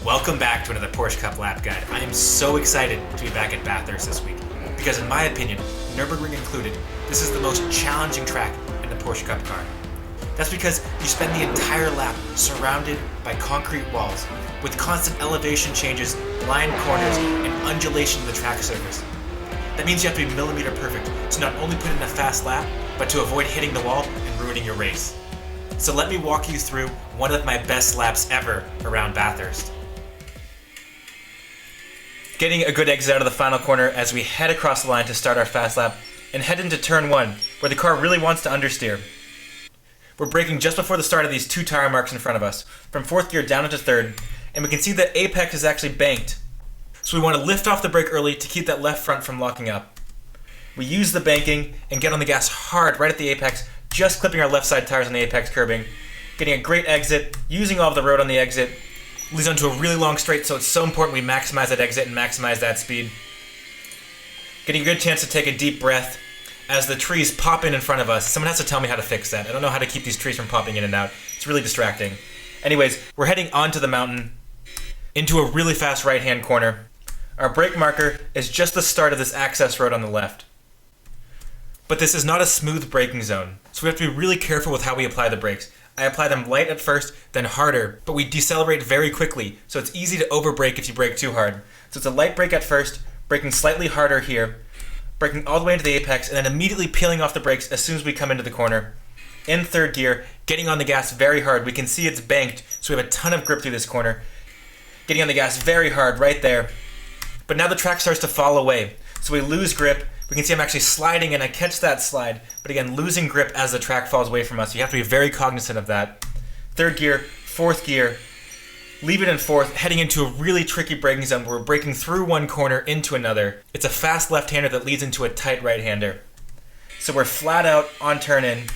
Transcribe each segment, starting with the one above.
Welcome back to another Porsche Cup Lap Guide. I am so excited to be back at Bathurst this week because in my opinion, Nürburgring included, this is the most challenging track in the Porsche Cup car. That's because you spend the entire lap surrounded by concrete walls with constant elevation changes, blind corners, and undulation of the track surface. That means you have to be millimeter perfect to not only put in a fast lap, but to avoid hitting the wall and ruining your race. So let me walk you through one of my best laps ever around Bathurst. Getting a good exit out of the final corner as we head across the line to start our fast lap and head into turn 1, where the car really wants to understeer. We're braking just before the start of these 2 tire marks in front of us, from 4th gear down into 3rd, and we can see the apex is actually banked. So we want to lift off the brake early to keep that left front from locking up. We use the banking and get on the gas hard right at the apex, just clipping our left side tires on the apex curbing, getting a great exit, using all of the road on the exit, leads onto a really long straight, so it's so important we maximize that exit and maximize that speed. Getting a good chance to take a deep breath as the trees pop in front of us. Someone has to tell me how to fix that. I don't know how to keep these trees from popping in and out. It's really distracting. Anyways, we're heading onto the mountain into a really fast right-hand corner. Our brake marker is just the start of this access road on the left. But this is not a smooth braking zone, so we have to be really careful with how we apply the brakes. I apply them light at first, then harder, but we decelerate very quickly, so it's easy to overbrake if you brake too hard. So it's a light brake at first, braking slightly harder here, braking all the way into the apex, and then immediately peeling off the brakes as soon as we come into the corner. In 3rd gear, getting on the gas very hard. We can see it's banked, so we have a ton of grip through this corner. Getting on the gas very hard right there. But now the track starts to fall away, so we lose grip. We can see I'm actually sliding and I catch that slide, but again, losing grip as the track falls away from us. You have to be very cognizant of that. 3rd gear, 4th gear, leave it in 4th, heading into a really tricky braking zone where we're braking through one corner into another. It's a fast left-hander that leads into a tight right-hander. So we're flat out on turn-in,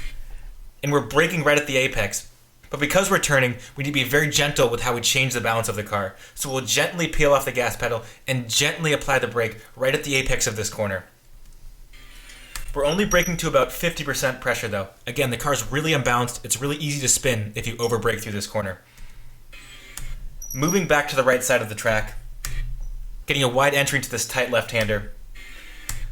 and we're braking right at the apex. But because we're turning, we need to be very gentle with how we change the balance of the car. So we'll gently peel off the gas pedal and gently apply the brake right at the apex of this corner. We're only braking to about 50% pressure though. Again, the car's really unbalanced. It's really easy to spin if you overbrake through this corner. Moving back to the right side of the track, getting a wide entry into this tight left-hander.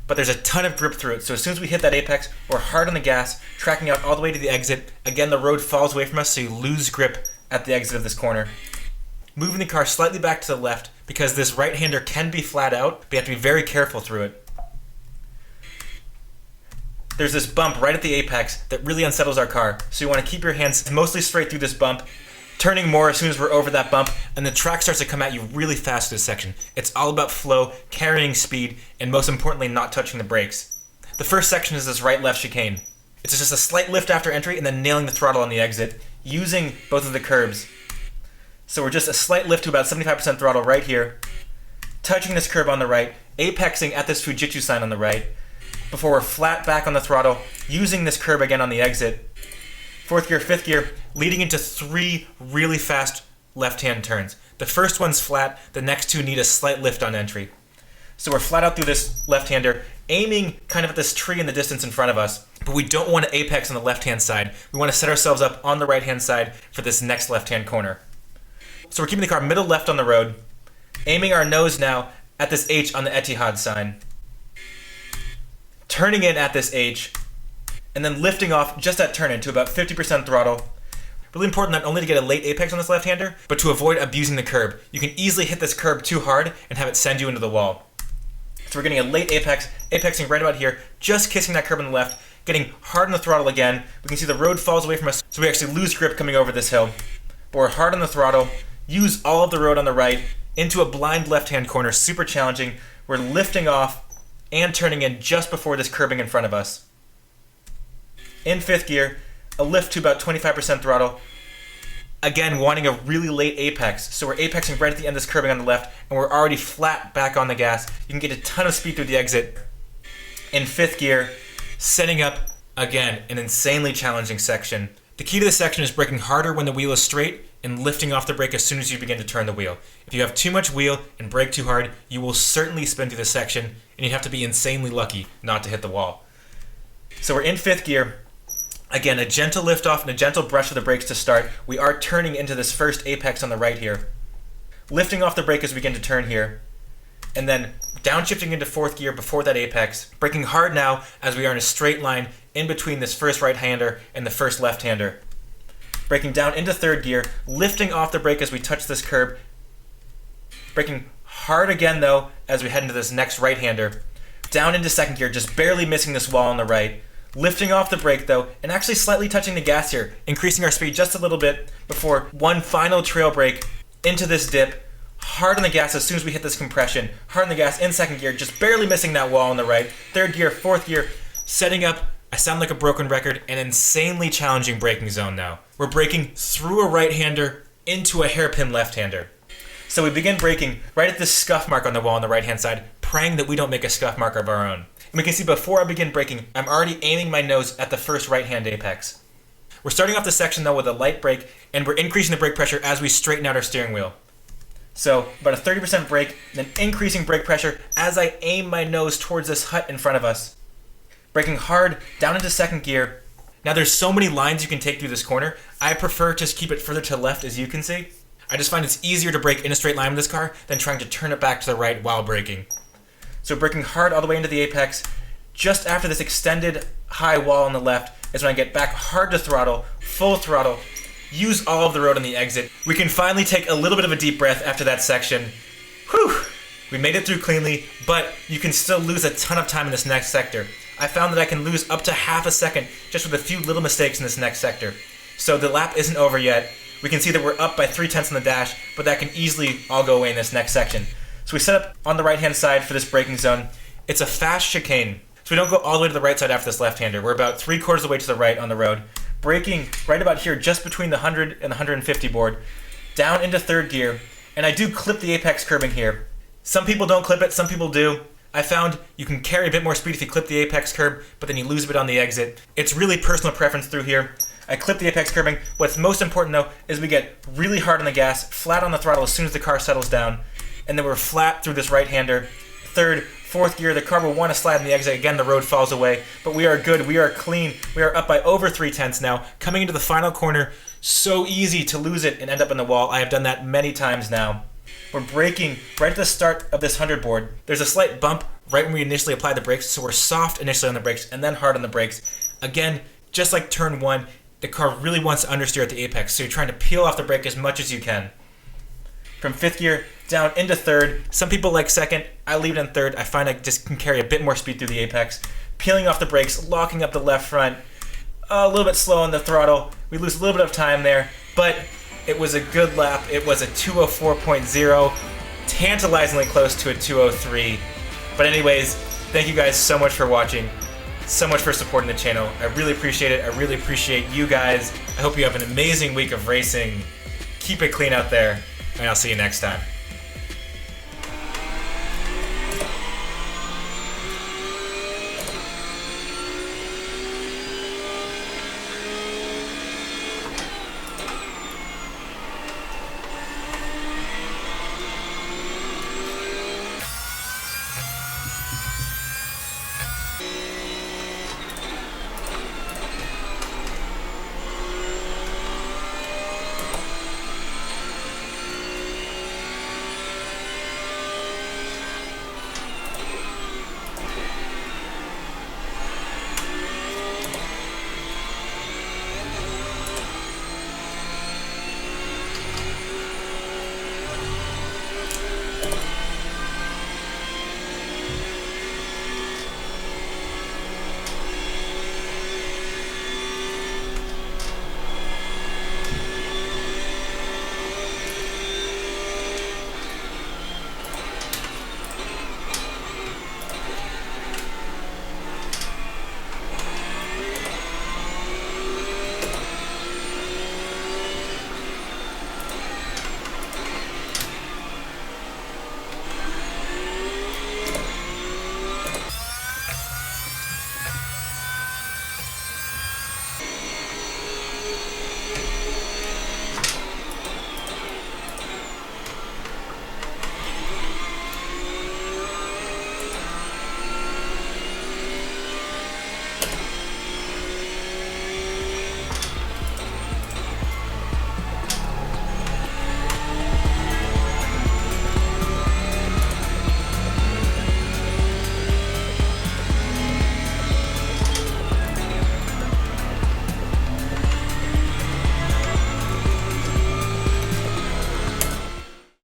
But there's a ton of grip through it, so as soon as we hit that apex, we're hard on the gas, tracking out all the way to the exit. Again, the road falls away from us, so you lose grip at the exit of this corner. Moving the car slightly back to the left, because this right-hander can be flat out, but you have to be very careful through it. There's this bump right at the apex that really unsettles our car, so you want to keep your hands mostly straight through this bump, turning more as soon as we're over that bump, and the track starts to come at you really fast in this section. It's all about flow, carrying speed, and most importantly, not touching the brakes. The first section is this right-left chicane. It's just a slight lift after entry and then nailing the throttle on the exit, using both of the curbs. So we're just a slight lift to about 75% throttle right here, touching this curb on the right, apexing at this Fujitsu sign on the right, before we're flat back on the throttle, using this curb again on the exit. 4th gear, 5th gear, leading into 3 really fast left-hand turns. The first one's flat, the next 2 need a slight lift on entry. So we're flat out through this left-hander, aiming kind of at this tree in the distance in front of us, but we don't want to apex on the left-hand side. We want to set ourselves up on the right-hand side for this next left-hand corner. So we're keeping the car middle left on the road, aiming our nose now at this H on the Etihad sign, turning in at this H, and then lifting off just at turn-in to about 50% throttle. Really important not only to get a late apex on this left-hander, but to avoid abusing the curb. You can easily hit this curb too hard and have it send you into the wall. So we're getting a late apex, apexing right about here, just kissing that curb on the left, getting hard on the throttle again. We can see the road falls away from us, so we actually lose grip coming over this hill. But we're hard on the throttle, use all of the road on the right, into a blind left-hand corner, super challenging. We're lifting off and turning in just before this curbing in front of us. In 5th gear, a lift to about 25% throttle. Again, wanting a really late apex. So we're apexing right at the end of this curbing on the left, and we're already flat back on the gas. You can get a ton of speed through the exit. In 5th gear, setting up, again, an insanely challenging section. The key to this section is braking harder when the wheel is straight and lifting off the brake as soon as you begin to turn the wheel. If you have too much wheel and brake too hard, you will certainly spin through this section, and you have to be insanely lucky not to hit the wall. So we're in 5th gear. Again, a gentle lift off and a gentle brush of the brakes to start. We are turning into this first apex on the right here. lifting off the brake as we begin to turn here, and then downshifting into 4th gear before that apex, braking hard now as we are in a straight line in between this first right-hander and the first left-hander. Braking down into 3rd gear, lifting off the brake as we touch this curb, braking hard again though as we head into this next right-hander, down into 2nd gear, just barely missing this wall on the right, lifting off the brake though, and actually slightly touching the gas here, increasing our speed just a little bit before one final trail brake into this dip, hard on the gas as soon as we hit this compression, hard on the gas in 2nd gear, just barely missing that wall on the right, 3rd gear, 4th gear, setting up, I sound like a broken record, an insanely challenging braking zone now. We're braking through a right-hander into a hairpin left-hander. So we begin braking right at this scuff mark on the wall on the right-hand side, praying that we don't make a scuff mark of our own. And we can see before I begin braking, I'm already aiming my nose at the first right-hand apex. We're starting off the section though with a light brake, and we're increasing the brake pressure as we straighten out our steering wheel. So about a 30% brake, then increasing brake pressure as I aim my nose towards this hut in front of us. Braking hard down into 2nd gear. Now there's so many lines you can take through this corner. I prefer to keep it further to the left, as you can see. I just find it's easier to brake in a straight line with this car than trying to turn it back to the right while braking. So braking hard all the way into the apex. Just after this extended high wall on the left is when I get back hard to throttle, full throttle, use all of the road on the exit. We can finally take a little bit of a deep breath after that section. Whew! We made it through cleanly, but you can still lose a ton of time in this next sector. I found that I can lose up to half a second just with a few little mistakes in this next sector. So the lap isn't over yet. We can see that we're up by 0.3 on the dash, but that can easily all go away in this next section. So we set up on the right-hand side for this braking zone. It's a fast chicane, so we don't go all the way to the right side after this left-hander. We're about 3/4 of the way to the right on the road, braking right about here just between the 100 and the 150 board, down into 3rd gear, and I do clip the apex curbing here. Some people don't clip it, some people do. I found you can carry a bit more speed if you clip the apex curb, but then you lose a bit on the exit. It's really personal preference through here. I clip the apex curbing. What's most important though is we get really hard on the gas, flat on the throttle as soon as the car settles down, and then we're flat through this right-hander. 3rd, 4th gear, the car will want to slide in the exit. Again, the road falls away, but we are good, we are clean. We are up by over 0.3 now. Coming into the final corner, so easy to lose it and end up in the wall. I have done that many times now. We're braking right at the start of this 100 board. There's a slight bump right when we initially apply the brakes, so we're soft initially on the brakes and then hard on the brakes. Again, just like turn 1, the car really wants to understeer at the apex, so you're trying to peel off the brake as much as you can. From 5th gear down into 3rd. Some people like 2nd. I leave it in 3rd. I find I just can carry a bit more speed through the apex. Peeling off the brakes, locking up the left front. A little bit slow on the throttle. We lose a little bit of time there, but it was a good lap. It was a 2:04.0, tantalizingly close to a 2:03. But anyways, thank you guys so much for watching, so much for supporting the channel. I really appreciate it. I really appreciate you guys. I hope you have an amazing week of racing. Keep it clean out there, and I'll see you next time.